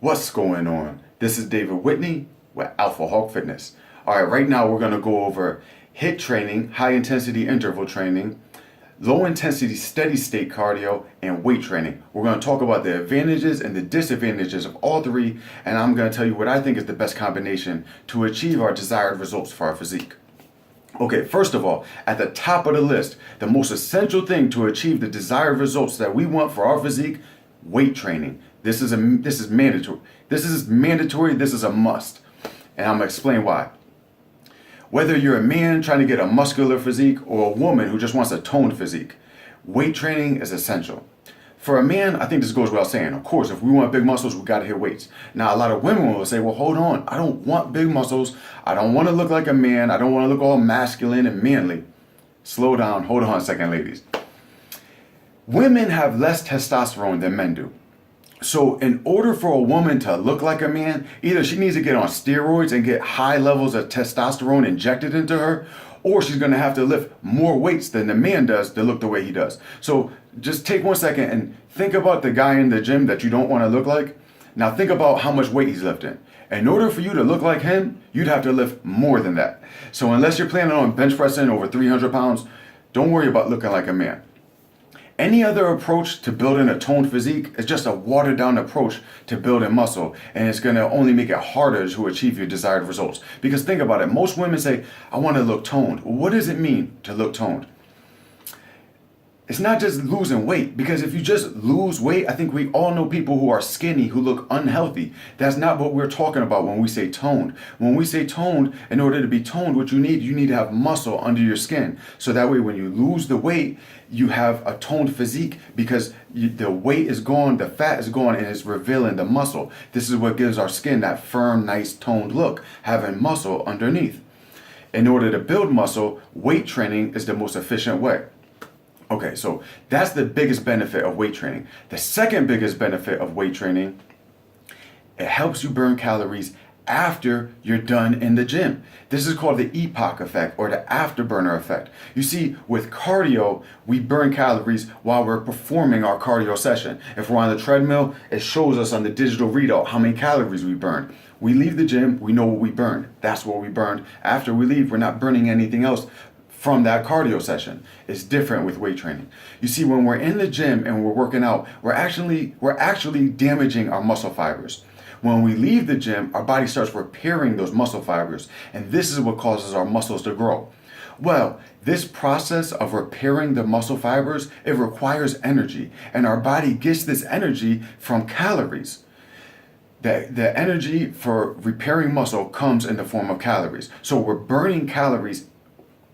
What's going on? This is David Whitney with Alpha Hawk Fitness. All right, right now we're going to go over HIIT training, high intensity interval training, low intensity steady state cardio, and weight training. We're going to talk about the advantages and the disadvantages of all three, and I'm going to tell you what I think is the best combination to achieve our desired results for our physique. Okay, first of all, at the top of the list, the most essential thing to achieve the desired results that we want for our physique, weight training. This is mandatory. This is a must. And I'm going to explain why. Whether you're a man trying to get a muscular physique or a woman who just wants a toned physique, weight training is essential. For a man, I think this goes without saying. Of course, if we want big muscles, we got to hit weights. Now, a lot of women will say, well, hold on. I don't want big muscles. I don't want to look like a man. I don't want to look all masculine and manly. Slow down. Hold on a second, ladies. Women have less testosterone than men do. So in order for a woman to look like a man, either she needs to get on steroids and get high levels of testosterone injected into her, or she's going to have to lift more weights than the man does to look the way he does. So just take 1 second and think about the guy in the gym that you don't want to look like. Now think about how much weight he's lifting. In order for you to look like him, you'd have to lift more than that. So unless you're planning on bench pressing over 300 pounds, don't worry about looking like a man. Any other approach to building a toned physique is just a watered down approach to building muscle, and it's going to only make it harder to achieve your desired results. Because think about it, most women say, I want to look toned. What does it mean to look toned? It's not just losing weight, because if you just lose weight, I think we all know people who are skinny who look unhealthy. That's not what we're talking about when we say toned. When we say toned, in order to be toned, what you need to have muscle under your skin. So that way when you lose the weight, you have a toned physique because the weight is gone, the fat is gone, and it's revealing the muscle. This is what gives our skin that firm, nice toned look, having muscle underneath. In order to build muscle, weight training is the most efficient way. Okay, so that's the biggest benefit of weight training. The second biggest benefit of weight training, it helps you burn calories after you're done in the gym. This is called the EPOC effect, or the afterburner effect. You see, with cardio, we burn calories while we're performing our cardio session. If we're on the treadmill, it shows us on the digital readout how many calories we burned. We leave the gym, we know what we burned. That's what we burned. After we leave, we're not burning anything else from that cardio session. It's different with weight training. You see, when we're in the gym and we're working out, we're actually damaging our muscle fibers. When we leave the gym, our body starts repairing those muscle fibers, and this is what causes our muscles to grow. Well, this process of repairing the muscle fibers, it requires energy, and our body gets this energy from calories. The energy for repairing muscle comes in the form of calories. So we're burning calories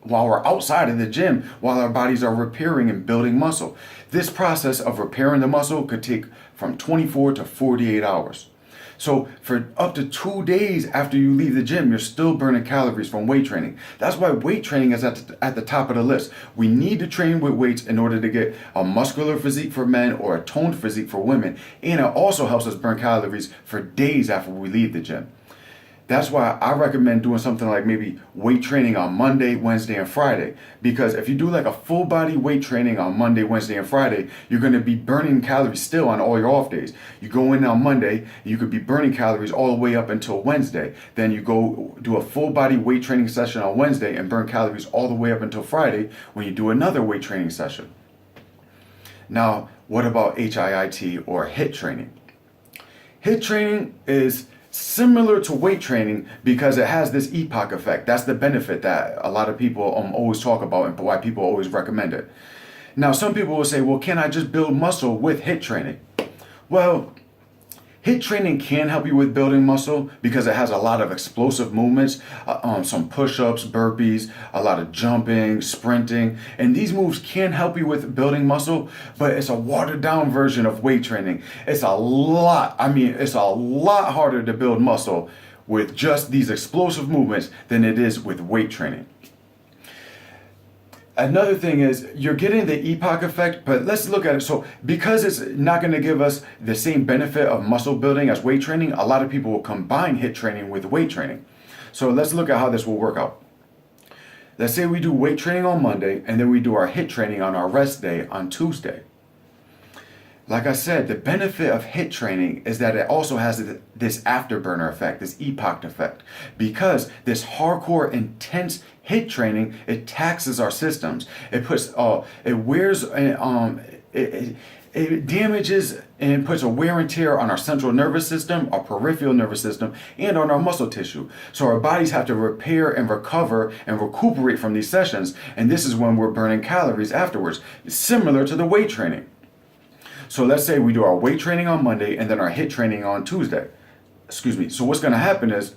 while we're outside of the gym, while our bodies are repairing and building muscle. This process of repairing the muscle could take from 24 to 48 hours. So for up to 2 days after you leave the gym, you're still burning calories from weight training. That's why weight training is at the top of the list. We need to train with weights in order to get a muscular physique for men or a toned physique for women. And it also helps us burn calories for days after we leave the gym. That's why I recommend doing something like maybe weight training on Monday, Wednesday, and Friday. Because if you do like a full body weight training on Monday, Wednesday, and Friday, you're going to be burning calories still on all your off days. You go in on Monday, you could be burning calories all the way up until Wednesday. Then you go do a full body weight training session on Wednesday and burn calories all the way up until Friday when you do another weight training session. Now, what about HIIT or HIIT training? HIIT training is similar to weight training because it has this EPOC effect. That's the benefit that a lot of people always talk about and why people always recommend it. Now, some people will say, well, can I just build muscle with HIIT training? Well, HIIT training can help you with building muscle because it has a lot of explosive movements, some push-ups, burpees, a lot of jumping, sprinting, and these moves can help you with building muscle, but it's a watered down version of weight training. It's a lot harder to build muscle with just these explosive movements than it is with weight training. Another thing is you're getting the EPOC effect, but let's look at it. So because it's not going to give us the same benefit of muscle building as weight training, a lot of people will combine HIIT training with weight training. So let's look at how this will work out. Let's say we do weight training on Monday, and then we do our HIIT training on our rest day on Tuesday. Like I said, the benefit of HIIT training is that it also has this afterburner effect, this epoch effect, because this hardcore, intense HIIT training, it taxes our systems. It puts, it wears, it damages and puts a wear and tear on our central nervous system, our peripheral nervous system, and on our muscle tissue. So our bodies have to repair and recover and recuperate from these sessions, and this is when we're burning calories afterwards, similar to the weight training. So let's say we do our weight training on Monday and then our HIIT training on Tuesday. So what's going to happen is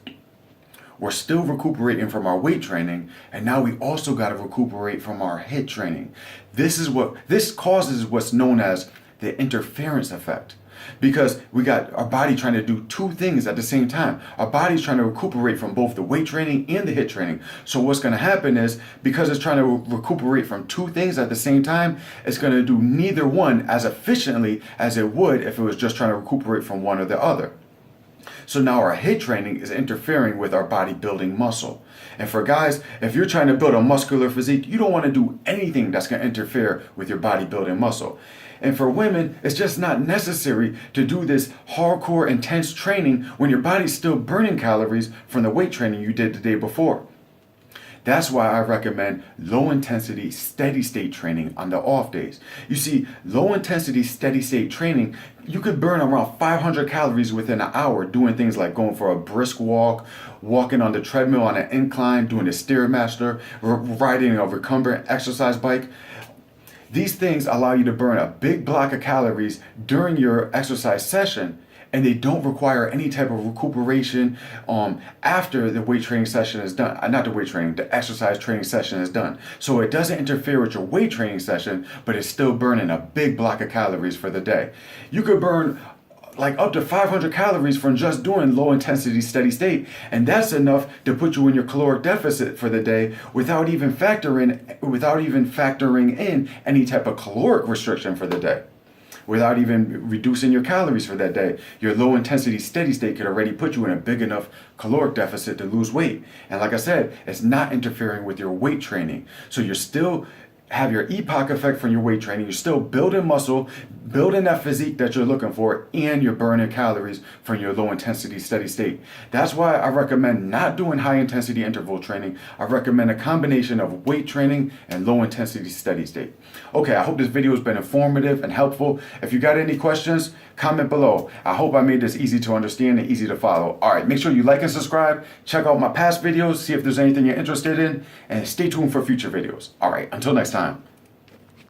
we're still recuperating from our weight training, and now we also got to recuperate from our HIIT training. This causes what's known as the interference effect. Because we got our body trying to do two things at the same time. Our body's trying to recuperate from both the weight training and the HIIT training. So what's going to happen is, because it's trying to recuperate from two things at the same time, it's going to do neither one as efficiently as it would if it was just trying to recuperate from one or the other. So now our HIIT training is interfering with our body building muscle. And for guys, if you're trying to build a muscular physique, you don't want to do anything that's going to interfere with your body building muscle. And for women, it's just not necessary to do this hardcore, intense training when your body's still burning calories from the weight training you did the day before. That's why I recommend low intensity, steady state training on the off days. You see, low intensity, steady state training, you could burn around 500 calories within an hour doing things like going for a brisk walk, walking on the treadmill on an incline, doing the Stairmaster, riding a recumbent exercise bike. These things allow you to burn a big block of calories during your exercise session, and they don't require any type of recuperation after the weight training session is done. Not the weight training, the exercise training session is done. So it doesn't interfere with your weight training session, but it's still burning a big block of calories for the day. You could burn like up to 500 calories from just doing low intensity steady state, and that's enough to put you in your caloric deficit for the day without even factoring in any type of caloric restriction for the day, without even reducing your calories for that day. Your low intensity steady state could already put you in a big enough caloric deficit to lose weight. And like I said, it's not interfering with your weight training. So you're still have your epoch effect from your weight training. You're still building muscle, building that physique that you're looking for, and you're burning calories from your low intensity steady state. That's why I recommend not doing high intensity interval training. I recommend a combination of weight training and low intensity steady state. Okay, I hope this video has been informative and helpful. If you got any questions, comment below. I hope I made this easy to understand and easy to follow. All right, make sure you like and subscribe. Check out my past videos, see if there's anything you're interested in, and stay tuned for future videos. All right, until next time.